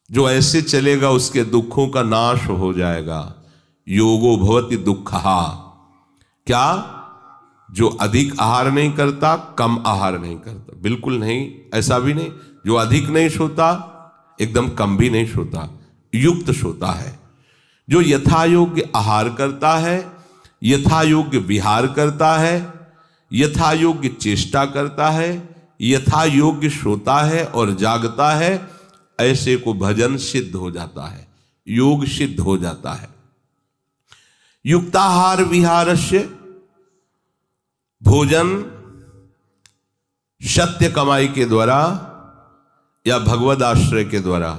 जो ऐसे चलेगा उसके दुखों का नाश हो जाएगा। योगो भवति दुःखहा। क्या? जो अधिक आहार नहीं करता, कम आहार नहीं करता, बिल्कुल नहीं, ऐसा भी नहीं। जो अधिक नहीं सोता, एकदम कम भी नहीं सोता, युक्त सोता है। जो यथा योग्य आहार करता है, यथा योग्य विहार करता है, यथा योग्य चेष्टा करता है, यथा योग्य सोता है और जागता है, ऐसे को भजन सिद्ध हो जाता है, योग सिद्ध हो जाता है। युक्ताहार विहारस्य, भोजन सत्य कमाई के द्वारा या भगवद आश्रय के द्वारा,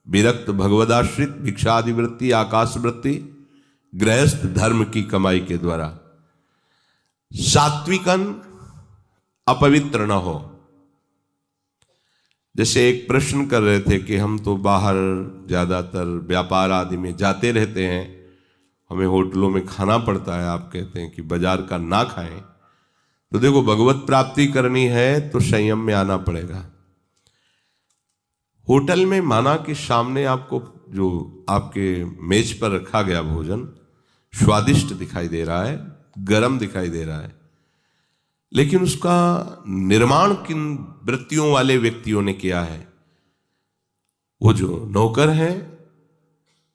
विरक्त भगवदाश्रित भिक्षादि वृत्ति, आकाश वृत्ति, गृहस्थ धर्म की कमाई के द्वारा। सात्विकन अपवित्र न हो। जैसे एक प्रश्न कर रहे थे कि हम तो बाहर ज्यादातर व्यापार आदि में जाते रहते हैं, हमें होटलों में खाना पड़ता है, आप कहते हैं कि बाजार का ना खाएं। तो देखो, भगवत प्राप्ति करनी है तो संयम में आना पड़ेगा। होटल में माना कि सामने आपको जो आपके मेज पर रखा गया भोजन स्वादिष्ट दिखाई दे रहा है, गर्म दिखाई दे रहा है, लेकिन उसका निर्माण किन वृत्तियों वाले व्यक्तियों ने किया है? वो जो नौकर हैं,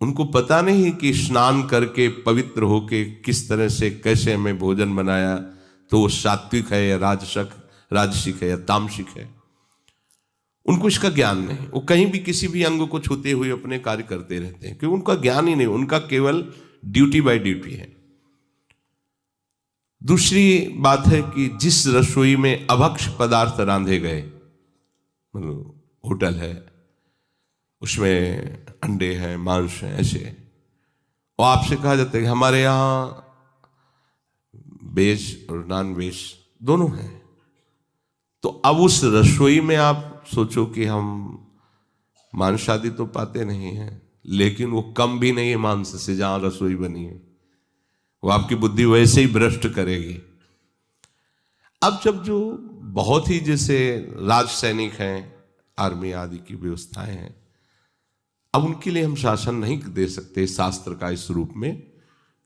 उनको पता नहीं कि स्नान करके पवित्र होके किस तरह से कैसे हमें भोजन बनाया, तो वो सात्विक है या राजसिक है या तामसिक है। उनको इसका ज्ञान नहीं। वो कहीं भी किसी भी अंग को छूते हुए अपने कार्य करते रहते हैं, क्योंकि उनका ज्ञान ही नहीं, उनका केवल ड्यूटी बाय ड्यूटी है। दूसरी बात है कि जिस रसोई में अभक्ष पदार्थ रांधे गए, मतलब होटल है, उसमें अंडे हैं, मांस हैं, ऐसे, और आपसे कहा जाता है कि हमारे यहाँ वेज और नॉन वेज दोनों हैं, तो अब उस रसोई में आप सोचो कि हम मांस आदि तो पाते नहीं हैं, लेकिन वो कम भी नहीं है मांस से जहां रसोई बनी है। वो आपकी बुद्धि वैसे ही भ्रष्ट करेगी। अब जब जो बहुत ही जैसे राज सैनिक हैं, आर्मी आदि की व्यवस्थाएं हैं, अब उनके लिए हम शासन नहीं दे सकते शास्त्र का इस रूप में,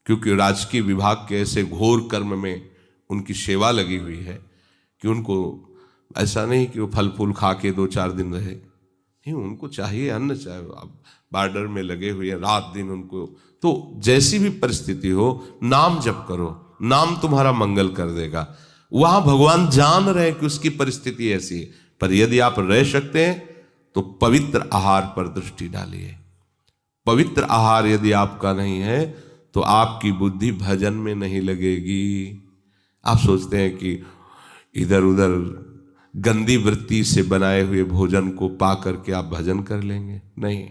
क्योंकि राजकीय विभाग के ऐसे घोर कर्म में उनकी सेवा लगी हुई है कि उनको ऐसा नहीं कि वो फल फूल खा के 2-4 दिन रहे, नहीं, उनको चाहिए अन्न। चाहे अब बॉर्डर में लगे हुए रात दिन उनको, तो जैसी भी परिस्थिति हो, नाम जप करो, नाम तुम्हारा मंगल कर देगा। वहां भगवान जान रहे कि उसकी परिस्थिति ऐसी है, पर यदि आप रह सकते हैं तो पवित्र आहार पर दृष्टि डालिए। पवित्र आहार यदि आपका नहीं है तो आपकी बुद्धि भजन में नहीं लगेगी। आप सोचते हैं कि इधर उधर गंदी वृत्ति से बनाए हुए भोजन को पा करके आप भजन कर लेंगे, नहीं।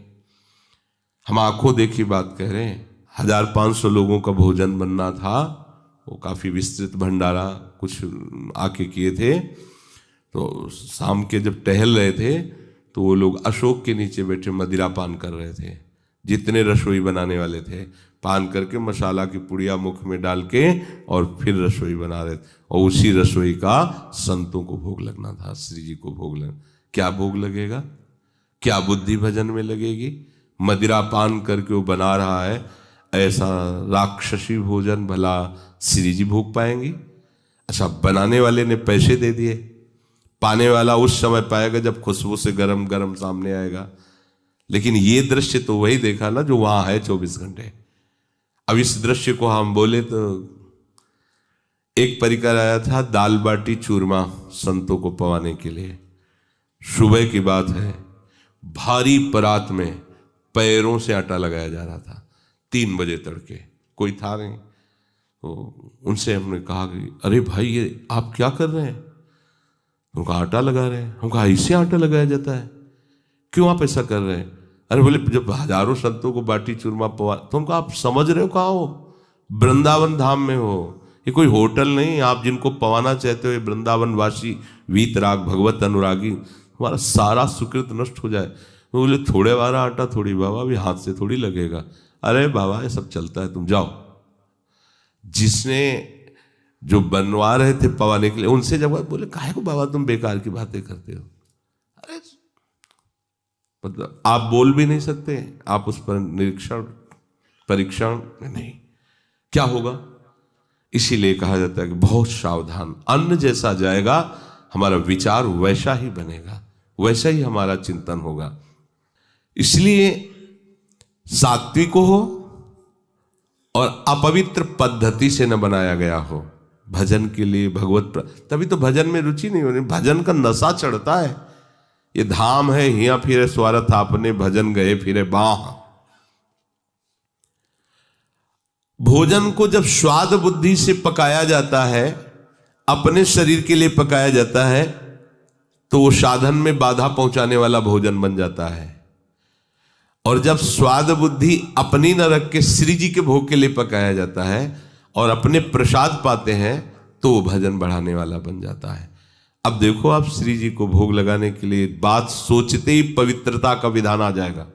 हम आंखों देखी बात कह रहे हैं। 1500 लोगों का भोजन बनना था, वो काफी विस्तृत भंडारा कुछ आके किए थे। तो शाम के जब टहल रहे थे तो वो लोग अशोक के नीचे बैठे मदिरा पान कर रहे थे। जितने रसोई बनाने वाले थे, पान करके मसाला की पुड़िया मुख में डाल के और फिर रसोई बना रहे थे, और उसी रसोई का संतों को भोग लगना था, श्री जी को भोग लगना। क्या भोग लगेगा? क्या बुद्धि भजन में लगेगी? मदिरा पान करके वो बना रहा है, ऐसा राक्षसी भोजन भला श्री जी भोग पाएंगी? अच्छा, बनाने वाले ने पैसे दे दिए, पाने वाला उस समय पाएगा जब खुशबू से गरम गरम सामने आएगा। लेकिन ये दृश्य तो वही देखा ना जो वहां है 24 घंटे। अब इस दृश्य को हम बोले तो एक परिकर आया था दाल बाटी चूरमा संतों को पवाने के लिए। सुबह की बात है, भारी परात में पैरों से आटा लगाया जा रहा था। 3 बजे तड़के, कोई था नहीं। तो उनसे हमने कहा कि अरे भाई, ये आप क्या कर रहे हैं? उनका आटा लगा रहे हैं। हम कहा इससे आटा लगाया जाता है, क्यों आप ऐसा कर रहे हैं? अरे बोले जब हजारों संतों को बाटी चूरमा पवा, तो उनको आप समझ रहे हो कहाँ हो? वृंदावन धाम में हो, ये कोई होटल नहीं। आप जिनको पवाना चाहते हो वृंदावन वासी वीतराग भगवत अनुरागी, हमारा सारा सुकृत नष्ट हो जाए। तो बोले थोड़े वाला आटा थोड़ी बाबा, अभी हाथ से थोड़ी लगेगा। अरे बाबा ये सब चलता है, तुम जाओ। जिसने जो बनवा रहे थे पवाने के लिए, उनसे जब बोले काहे को बाबा तुम बेकार की बातें करते हो? अरे मतलब आप बोल भी नहीं सकते, आप उस पर निरीक्षण परीक्षण नहीं, क्या होगा? इसीलिए कहा जाता है कि बहुत सावधान। अन्न जैसा जाएगा हमारा विचार वैसा ही बनेगा, वैसा ही हमारा चिंतन होगा। इसलिए सात्विक हो और अपवित्र पद्धति से न बनाया गया हो भजन के लिए। तभी तो भजन में रुचि नहीं होनी, भजन का नशा चढ़ता है। ये धाम है, हिया फिरे स्वार्थ आपने, भजन गए फिरे बाह। भोजन को जब स्वाद बुद्धि से पकाया जाता है, अपने शरीर के लिए पकाया जाता है, तो वो साधन में बाधा पहुंचाने वाला भोजन बन जाता है। और जब स्वाद बुद्धि अपनी न रख के श्री जी के भोग के लिए पकाया जाता है और अपने प्रसाद पाते हैं, तो वो भजन बढ़ाने वाला बन जाता है। अब देखो, आप श्री जी को भोग लगाने के लिए बात सोचते ही पवित्रता का विधान आ जाएगा।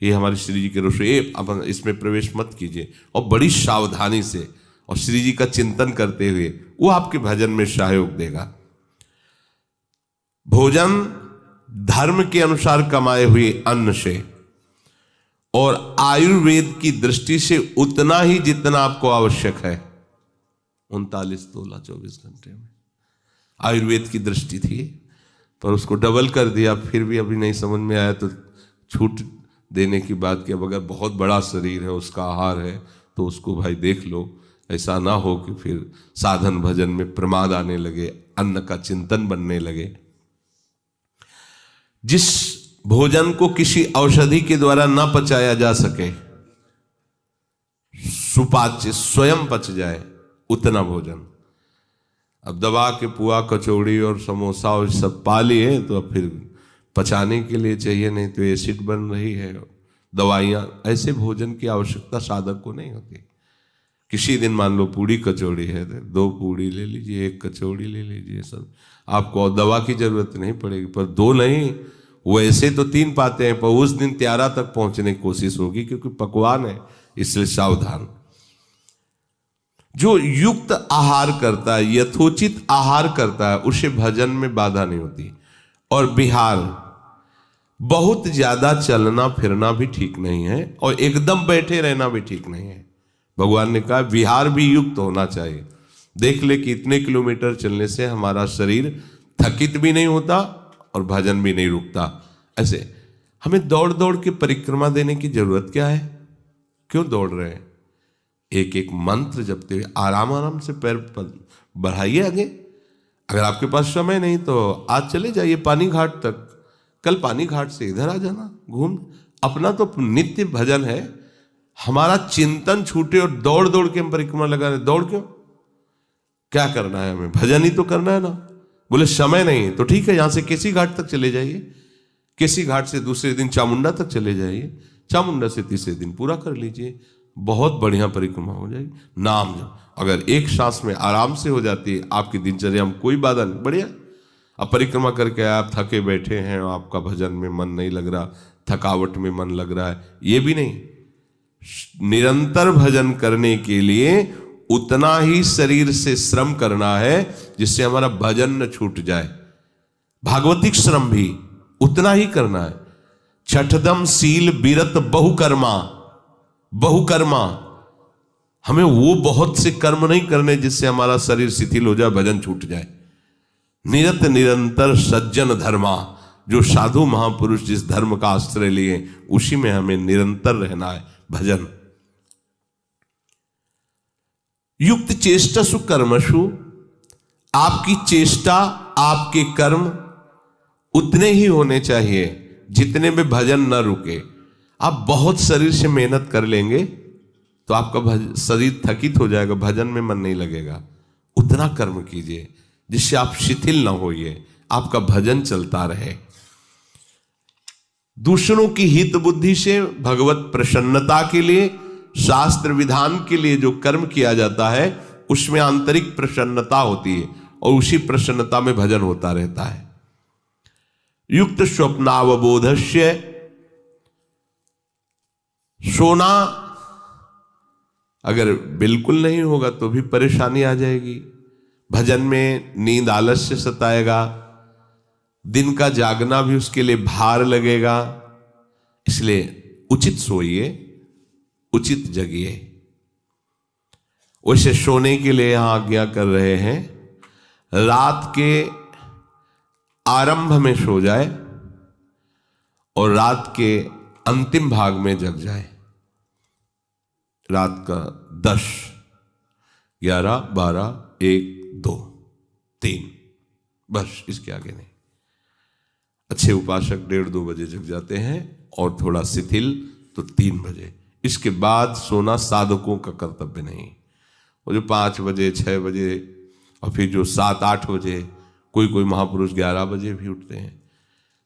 ये हमारी श्री जी के रसोई, अपन इसमें प्रवेश मत कीजिए, और बड़ी सावधानी से और श्री जी का चिंतन करते हुए वो आपके भजन में सहयोग देगा। भोजन धर्म के अनुसार कमाए हुए अन्न से और आयुर्वेद की दृष्टि से उतना ही जितना आपको आवश्यक है, 39 तोला 24 घंटे में आयुर्वेद की दृष्टि थी, पर उसको डबल कर दिया। फिर भी अभी नहीं समझ में आया तो छूट देने की बात की। अब अगर बहुत बड़ा शरीर है, उसका आहार है, तो उसको भाई देख लो, ऐसा ना हो कि फिर साधन भजन में प्रमाद आने लगे, अन्न का चिंतन बनने लगे। जिस भोजन को किसी औषधि के द्वारा न पचाया जा सके, सुपाच्य स्वयं पच जाए, उतना भोजन। अब दबा के पुआ कचौड़ी और समोसा और सब पा लिए, तो अब फिर पचाने के लिए चाहिए, नहीं तो एसिड बन रही है, दवाइयाँ। ऐसे भोजन की आवश्यकता साधक को नहीं होती। किसी दिन मान लो पूड़ी कचौड़ी है, 2 पूड़ी ले लीजिए, 1 कचौड़ी ले लीजिए, सब आपको दवा की जरूरत नहीं पड़ेगी। पर 2 नहीं, वैसे तो 3 पाते हैं, पर उस दिन 13 तक पहुंचने की कोशिश होगी, क्योंकि पकवान है, इसलिए सावधान। जो युक्त आहार करता है, यथोचित आहार करता है, उसे भजन में बाधा नहीं होती। और विहार, बहुत ज्यादा चलना फिरना भी ठीक नहीं है, और एकदम बैठे रहना भी ठीक नहीं है। भगवान ने कहा विहार भी युक्त होना चाहिए। देख ले कि इतने किलोमीटर चलने से हमारा शरीर थकित भी नहीं होता और भजन भी नहीं रुकता। ऐसे हमें दौड़ दौड़ के परिक्रमा देने की जरूरत क्या है? क्यों दौड़ रहे हैं? एक एक मंत्र जपते हुए आराम आराम से पैर बढ़ाइए आगे। अगर आपके पास समय नहीं तो आज चले जाइए पानी घाट तक, कल पानी घाट से इधर आ जाना घूम। अपना तो नित्य भजन है, हमारा चिंतन छूटे और दौड़ दौड़ के हम परिक्रमा लगा रहे। दौड़ क्यों? क्या करना है हमें? भजन ही तो करना है ना। बोले समय नहीं तो ठीक है, यहां से केसी घाट तक चले जाइए, केसी घाट से दूसरे दिन चामुंडा तक चले जाइए, चामुंडा से तीसरे दिन पूरा कर लीजिए, बहुत बढ़िया परिक्रमा हो जाएगी। नाम जब अगर एक सांस में आराम से हो जाती है, आपकी दिनचर्या में कोई बाधा नहीं, बढ़िया। अब परिक्रमा करके आप थके बैठे हैं, आपका भजन में मन नहीं लग रहा, थकावट में मन लग रहा है, ये भी नहीं। निरंतर भजन करने के लिए उतना ही शरीर से श्रम करना है जिससे हमारा भजन न छूट जाए। भागवतिक श्रम भी उतना ही करना है। छठदम सील बिरत बहुकर्मा, बहुकर्मा, हमें वो बहुत से कर्म नहीं करने जिससे हमारा शरीर शिथिल हो जाए, भजन छूट जाए। निरत निरंतर सज्जन धर्मा, जो साधु महापुरुष जिस धर्म का आश्रय लिए उसी में हमें निरंतर रहना है। भजन युक्त चेष्टसु कर्मसु, आपकी चेष्टा आपके कर्म उतने ही होने चाहिए जितने में भजन न रुके। आप बहुत शरीर से मेहनत कर लेंगे तो आपका शरीर थकित हो जाएगा, भजन में मन नहीं लगेगा। उतना कर्म कीजिए जिससे आप शिथिल ना होइए, आपका भजन चलता रहे। दूसरों की हित बुद्धि से भगवत प्रसन्नता के लिए, शास्त्र विधान के लिए जो कर्म किया जाता है उसमें आंतरिक प्रसन्नता होती है और उसी प्रसन्नता में भजन होता रहता है। युक्त स्वप्नावबोधस्य, सोना अगर बिल्कुल नहीं होगा तो भी परेशानी आ जाएगी। भजन में नींद आलस्य सताएगा, दिन का जागना भी उसके लिए भार लगेगा, इसलिए उचित सोइए, उचित जगिए। वैसे सोने के लिए यहां आज्ञा कर रहे हैं, रात के आरंभ में सो जाए और रात के अंतिम भाग में जग जाए। रात का 10, 11, 12, 1, 2, 3, बस इसके आगे नहीं। अच्छे उपासक 1:30-2 बजे जग जाते हैं और थोड़ा शिथिल तो 3 बजे। इसके बाद सोना साधकों का कर्तव्य नहीं। वो जो 5 बजे 6 बजे और फिर जो 7-8 बजे, कोई महापुरुष 11 बजे भी उठते हैं।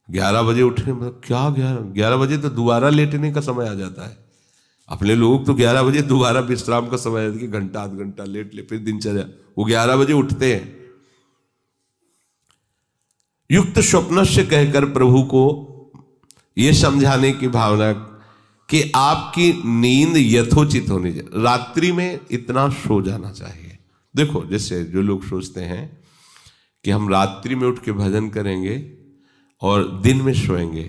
11 बजे उठने मतलब क्या, 11 बजे तो दोबारा लेटने का समय आ जाता है। अपने लोग तो 11 बजे दोबारा विश्राम का समय है कि घंटा आध घंटा लेट ले, फिर दिनचर्या। वो 11 बजे उठते हैं। युक्त स्वप्न से कहकर प्रभु को यह समझाने की भावना कि आपकी नींद यथोचित होनी चाहिए, रात्रि में इतना सो जाना चाहिए। देखो, जैसे जो लोग सोचते हैं कि हम रात्रि में उठ के भजन करेंगे और दिन में सोएंगे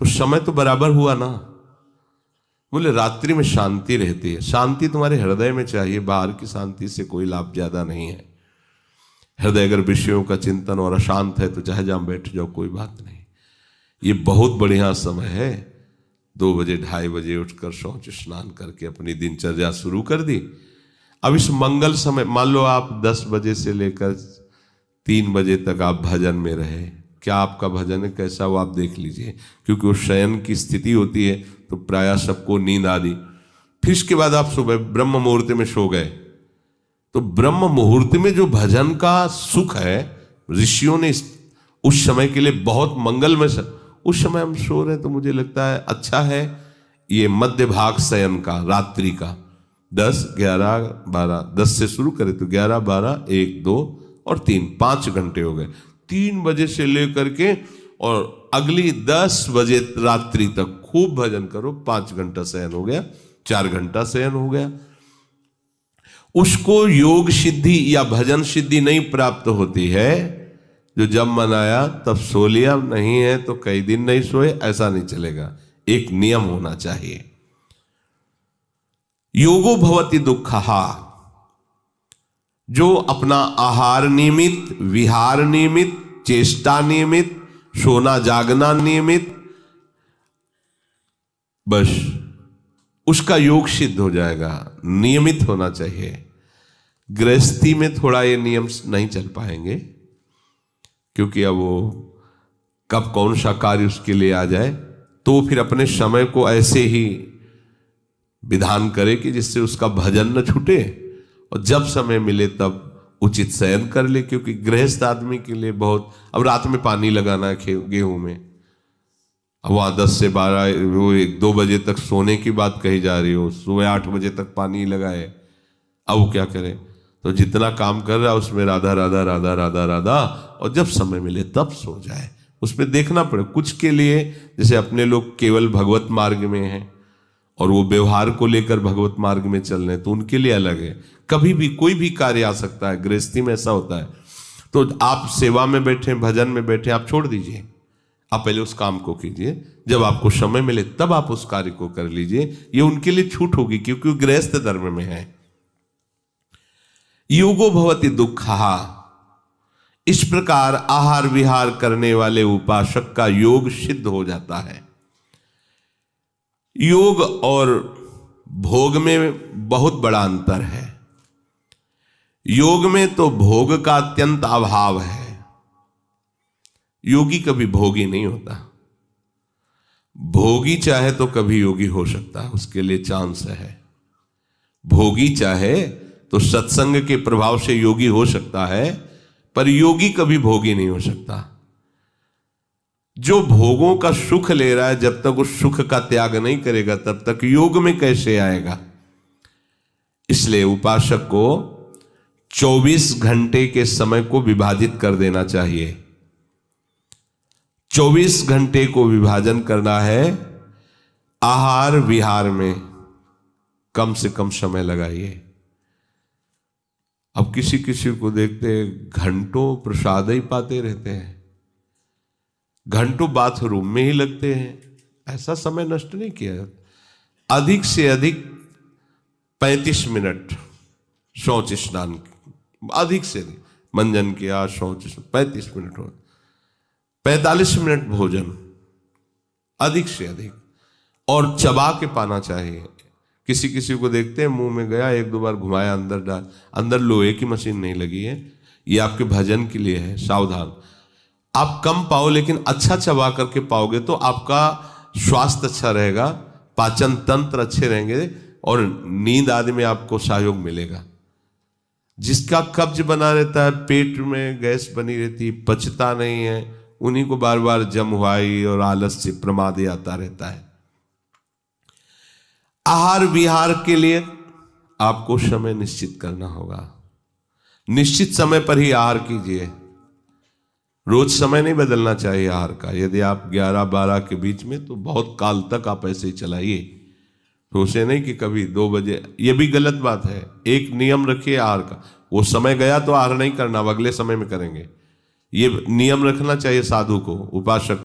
तो समय तो बराबर हुआ ना। बोले रात्रि में शांति रहती है। शांति तुम्हारे हृदय में चाहिए, बाहर की शांति से कोई लाभ ज्यादा नहीं है। हृदय अगर विषयों का चिंतन और अशांत है तो चाहे जहां बैठ जाओ, कोई बात नहीं। ये बहुत बढ़िया समय है। 2 बजे 2:30 बजे उठकर शौच स्नान करके अपनी दिनचर्या शुरू कर दी। अब इस मंगल समय, मान लो आप 10 बजे से लेकर 3 बजे तक आप भजन में रहे, क्या आपका भजन है कैसा वो आप देख लीजिए। क्योंकि वो शयन की स्थिति होती है तो प्रायः सबको नींद आ दी। फिर इसके बाद आप सुबह ब्रह्म मुहूर्त में सो गए, तो ब्रह्म मुहूर्त में जो भजन का सुख है, ऋषियों ने उस समय के लिए बहुत मंगलमय, उस समय हम सो रहे हैं तो मुझे लगता है अच्छा है ये मध्य भाग शयन का, रात्रि का 10, 11, 12, 10 से शुरू करें तो 11, 12, 1, 2 और 3, 5 घंटे हो गए। 3 बजे से लेकर के और अगली 10 बजे रात्रि तक खूब भजन करो। 5 घंटा शयन हो गया, 4 घंटा शयन हो गया। उसको योग सिद्धि या भजन सिद्धि नहीं प्राप्त होती है जो जब मन आया तब सो लिया, नहीं है तो कई दिन नहीं सोए, ऐसा नहीं चलेगा। एक नियम होना चाहिए। योगो भवति दुःखहा, जो अपना आहार नियमित, विहार नियमित, चेष्टा नियमित, सोना जागना नियमित, बस उसका योग सिद्ध हो जाएगा। नियमित होना चाहिए। गृहस्थी में थोड़ा ये नियम नहीं चल पाएंगे क्योंकि अब वो कब कौन सा कार्य उसके लिए आ जाए, तो फिर अपने समय को ऐसे ही विधान करे कि जिससे उसका भजन न छूटे और जब समय मिले तब उचित शयन कर ले। क्योंकि गृहस्थ आदमी के लिए बहुत, अब रात में पानी लगाना है गेहूं में, अब वहां 10 से 12 वो 1-2 बजे तक सोने की बात कही जा रही हो, सुबह 8 बजे तक पानी लगाए, अब वो क्या करे। तो जितना काम कर रहा है उसमें राधा राधा राधा राधा राधा, और जब समय मिले तब सो जाए। उसमें देखना पड़े कुछ के लिए, जैसे अपने लोग केवल भगवत मार्ग में हैं और वो व्यवहार को लेकर भगवत मार्ग में चल रहे हैं तो उनके लिए अलग है। कभी भी कोई भी कार्य आ सकता है, गृहस्थी में ऐसा होता है। तो आप सेवा में बैठे, भजन में बैठे, आप छोड़ दीजिए, आप पहले उस काम को कीजिए, जब आपको समय मिले तब आप उस कार्य को कर लीजिए। ये उनके लिए छूट होगी क्योंकि वो गृहस्थ धर्म में है। योगो भवति दुःखहा, इस प्रकार आहार विहार करने वाले उपासक का योग सिद्ध हो जाता है। योग और भोग में बहुत बड़ा अंतर है। योग में तो भोग का अत्यंत अभाव है। योगी कभी भोगी नहीं होता। भोगी चाहे तो कभी योगी हो सकता है, उसके लिए चांस है। भोगी चाहे तो सत्संग के प्रभाव से योगी हो सकता है, पर योगी कभी भोगी नहीं हो सकता। जो भोगों का सुख ले रहा है, जब तक उस सुख का त्याग नहीं करेगा तब तक योग में कैसे आएगा। इसलिए उपासक को 24 घंटे के समय को विभाजित कर देना चाहिए। 24 घंटे को विभाजन करना है। आहार विहार में कम से कम समय लगाइए। अब किसी किसी को देखते हैं घंटों प्रसाद ही पाते रहते हैं, घंटों बाथरूम में ही लगते हैं, ऐसा समय नष्ट नहीं किया। अधिक से अधिक 35 मिनट शौच स्नान, अधिक से अधिक मंजन किया, शौच 35 मिनट हो, 45 मिनट भोजन अधिक से अधिक, और चबा के पाना चाहिए। किसी किसी को देखते हैं मुंह में गया, एक दो बार घुमाया, अंदर डाल, अंदर लोहे की मशीन नहीं लगी है, ये आपके भजन के लिए है, सावधान। आप कम पाओ लेकिन अच्छा चबा करके पाओगे तो आपका स्वास्थ्य अच्छा रहेगा, पाचन तंत्र अच्छे रहेंगे और नींद आदि में आपको सहयोग मिलेगा। जिसका कब्ज बना रहता है, पेट में गैस बनी रहती, पचता नहीं है, उन्हीं को बार बार जमवाई और आलस से प्रमाद आता रहता है। आहार विहार के लिए आपको समय निश्चित करना होगा। निश्चित समय पर ही आहार कीजिए, रोज समय नहीं बदलना चाहिए आहार का। यदि आप 11-12 के बीच में, तो बहुत काल तक आप ऐसे ही चलाइए, तो उसे नहीं कि कभी 2 बजे, ये भी गलत बात है। एक नियम रखिए आहार का, वो समय गया तो आहार नहीं करना, अब अगले समय में करेंगे, ये नियम रखना चाहिए साधु को, उपासक